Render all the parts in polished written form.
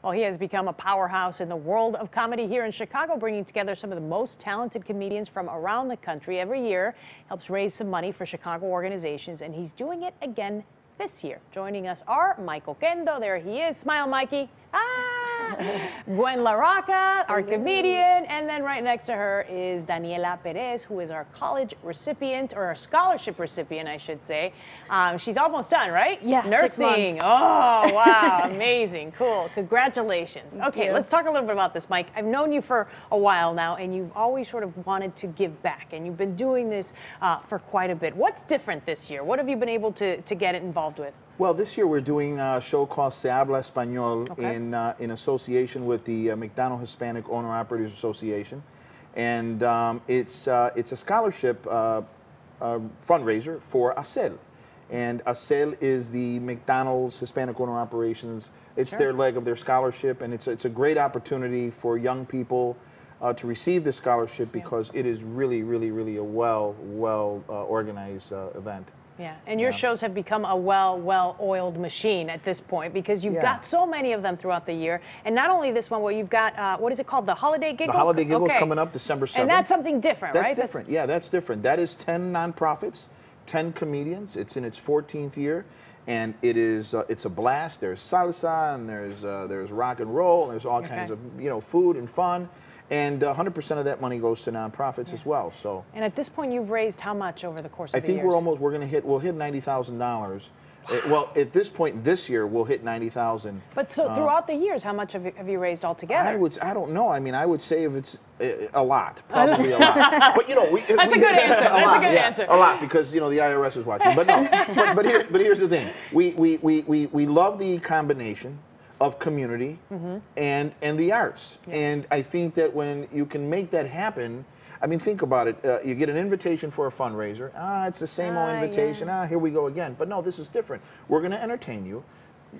Well, he has become a powerhouse in the world of comedy here in Chicago, bringing together some of the most talented comedians from around the country every year. Helps raise some money for Chicago organizations, and he's doing it again this year. Joining us are Mike Oquendo. There he is. Smile, Mikey. Gwen LaRocca, our comedian, and then right next to her is Daniela Perez, who is our college recipient, or our scholarship recipient, I should say. She's almost done, right? Yeah, nursing. Oh, wow, amazing, cool. Congratulations. Okay, let's talk a little bit about this, Mike. I've known you for a while now, and you've always sort of wanted to give back, and you've been doing this for quite a bit. What's different this year? What have you been able to get involved with? Well, this year we're doing a show called Se Habla Español in association with the McDonald Hispanic Owner-Operators Association. And it's a scholarship fundraiser for ACEL. And ACEL is the McDonald's Hispanic Owner Operations. It's their leg of their scholarship, and it's a great opportunity for young people to receive this scholarship because it is really, really, really a well organized event. Yeah, and your shows have become a well-oiled machine at this point because you've got so many of them throughout the year. And not only this one, well, you've got, what is it called, the Holiday Giggle? The Holiday Giggle is coming up December 7th. And that's something different, right? That's different, yeah, that's different. That is 10 nonprofits, 10 comedians. It's in its 14th year, and it's a blast. There's salsa, and there's rock and roll, and there's all kinds of, food and fun. And 100% of that money goes to nonprofits as well. So. And at this point, you've raised how much over the course of the years? I think we'll hit $90,000. Well, at this point this year, we'll hit $90,000. But so throughout the years, how much have you raised altogether? I don't know. I mean, I would say if it's a lot, probably a lot. But that's a good answer. That's a good answer. A lot because the IRS is watching. But no. but here's the thing. We love the combination of community and the arts. And I think that when you can make that happen, I mean, think about it. You get an invitation for a fundraiser. It's the same old invitation. Here we go again. But no, this is different. We're going to entertain you.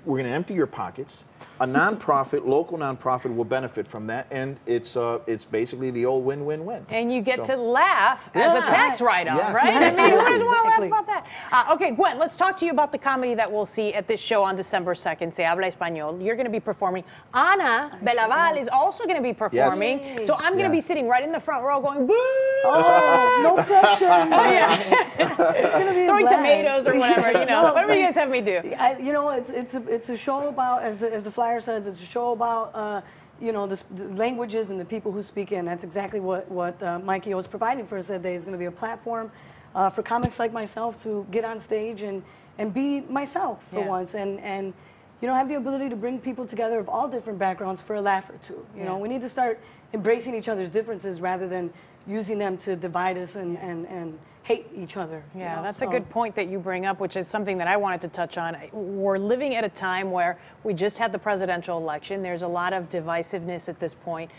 We're going to empty your pockets. A nonprofit, local nonprofit, will benefit from that, and it's basically the old win-win-win. And you get to laugh as a tax write-off, right? Yes, I mean, who doesn't want to laugh about that? Okay, Gwen, let's talk to you about the comedy that we'll see at this show on December 2nd, Se Habla Español. You're going to be performing. Ana Belaval is also going to be performing. Yes. So I'm going to be sitting right in the front row going, boo! Oh, no pressure. It's going to be throwing tomatoes or whatever, whatever you guys have me do. It's a show about, as the flyer says, it's a show about the languages and the people who speak in. That's exactly what Mikey O is providing for us that day. Is going to be a platform for comics like myself to get on stage and be myself for once, and have the ability to bring people together of all different backgrounds for a laugh or two. We need to start embracing each other's differences rather than using them to divide us and hate each other. Yeah, that's a good point that you bring up, which is something that I wanted to touch on. We're living at a time where we just had the presidential election. There's a lot of divisiveness at this point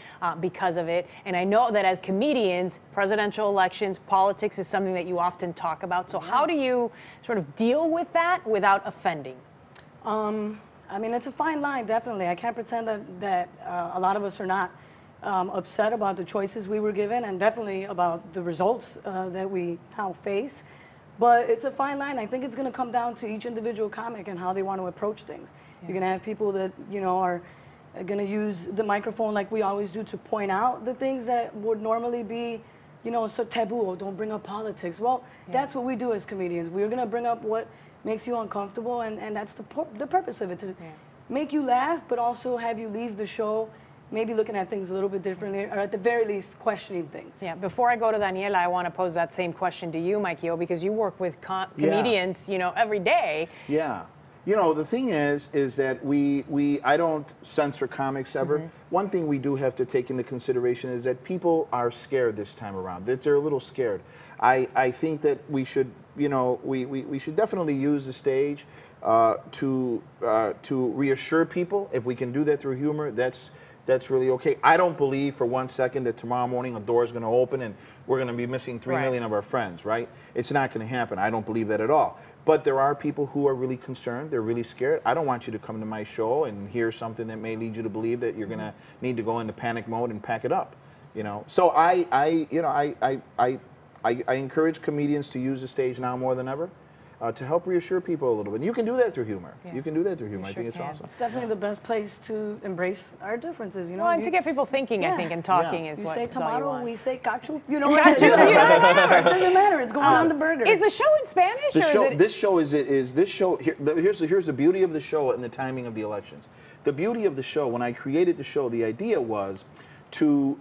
because of it. And I know that as comedians, presidential elections, politics is something that you often talk about. So how do you sort of deal with that without offending? I mean, it's a fine line, definitely. I can't pretend that a lot of us are not upset about the choices we were given, and definitely about the results that we now face. But it's a fine line. I think it's going to come down to each individual comic and how they want to approach things. You're going to have people that are going to use the microphone like we always do to point out the things that would normally be so taboo, or don't bring up politics. Well, that's what we do as comedians. We're going to bring up what makes you uncomfortable, and that's the purpose of it, to make you laugh, but also have you leave the show maybe looking at things a little bit differently, or at the very least questioning things. Yeah, before I go to Daniela, I want to pose that same question to you, Mikey O, because you work with comedians, every day. Yeah. The thing is that I don't censor comics ever. One thing we do have to take into consideration is that people are scared this time around. That they're a little scared. I think that we should, we should definitely use the stage to reassure people. If we can do that through humor, that's really okay. I don't believe for one second that tomorrow morning a door is going to open and we're going to be missing 3 million of our friends, right? It's not going to happen. I don't believe that at all. But there are people who are really concerned. They're really scared. I don't want you to come to my show and hear something that may lead you to believe that you're going to need to go into panic mode and pack it up. So I encourage comedians to use the stage now more than ever. to help reassure people a little bit. And you can do that through humor. Yeah. You can do that through humor. I sure think it's can. awesome. Definitely the best place to embrace our differences, you know. Well, and to get people thinking, I think, and talking is you what say is all you tomato, want. we say cachu. You know what? It doesn't matter. It's going on the burger. Is the show in Spanish? The or show, is it... this show is this show. Here's the beauty of the show and the timing of the elections. The beauty of the show, when I created the show, the idea was to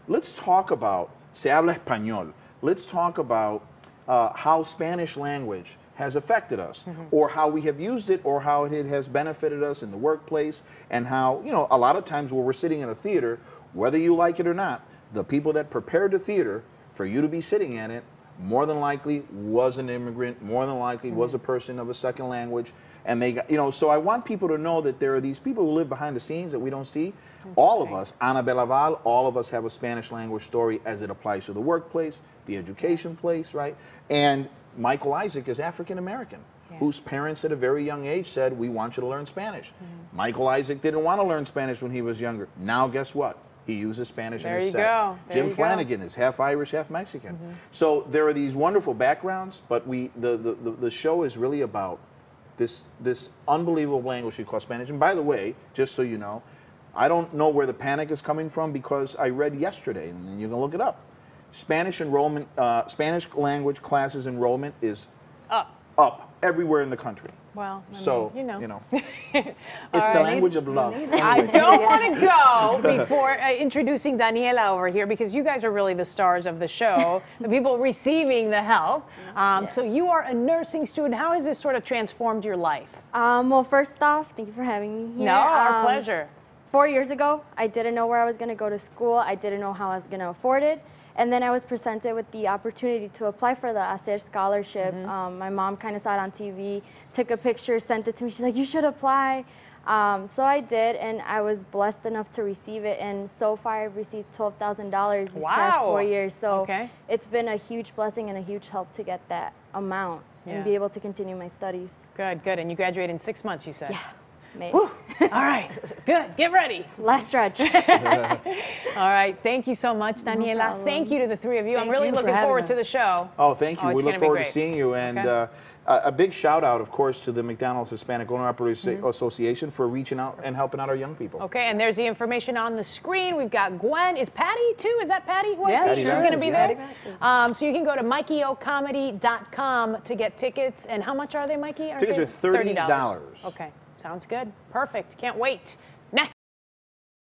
let's talk about se habla español. Let's talk about how Spanish language has affected us, or how we have used it, or how it has benefited us in the workplace, and how, you know, a lot of times when we're sitting in a theater, whether you like it or not, the people that prepared the theater for you to be sitting in it more than likely was an immigrant, more than likely was a person of a second language, and they got, you know, so I want people to know that there are these people who live behind the scenes that we don't see. All of us, Ana Belaval, all of us have a Spanish language story as it applies to the workplace, the education place, right? And Michael Isaac is African American, whose parents at a very young age said, we want you to learn Spanish. Michael Isaac didn't want to learn Spanish when he was younger. Now guess what? He uses Spanish in his set. Jim Flanagan is half Irish, half Mexican. So there are these wonderful backgrounds, but the show is really about this unbelievable language we call Spanish. And by the way, just so you know, I don't know where the panic is coming from because I read yesterday, and you can look it up. Spanish enrollment, Spanish language classes enrollment is up everywhere in the country. Well, I so mean, you know. it's the language of love. I don't want to go before introducing Daniela over here, because you guys are really the stars of the show, the people receiving the help. So you are a nursing student. How has this sort of transformed your life? Well, first off, thank you for having me here. No, our pleasure. 4 years ago, I didn't know where I was going to go to school. I didn't know how I was going to afford it. And then I was presented with the opportunity to apply for the ACER scholarship. My mom kind of saw it on TV, took a picture, sent it to me. She's like, you should apply. So I did, and I was blessed enough to receive it. And so far, I've received $12,000 these past 4 years. So it's been a huge blessing and a huge help to get that amount and be able to continue my studies. Good, good. And you graduate in 6 months, you said? Yeah. Woo. All right, good. Get ready. Last stretch. All right, thank you so much, Daniela. Thank you to the three of you. I'm really looking forward to the show. Oh, thank you. We look forward to seeing you. And a big shout out, of course, to the McDonald's Hispanic Owner-Operators Association for reaching out and helping out our young people. Okay, and there's the information on the screen. We've got Gwen. Is Patty, too? Is that Patty? Yeah, she's going to be there. So you can go to MikeyOComedy.com to get tickets. And how much are they, Mikey? Tickets are $30. Okay. Sounds good. Perfect. Can't wait.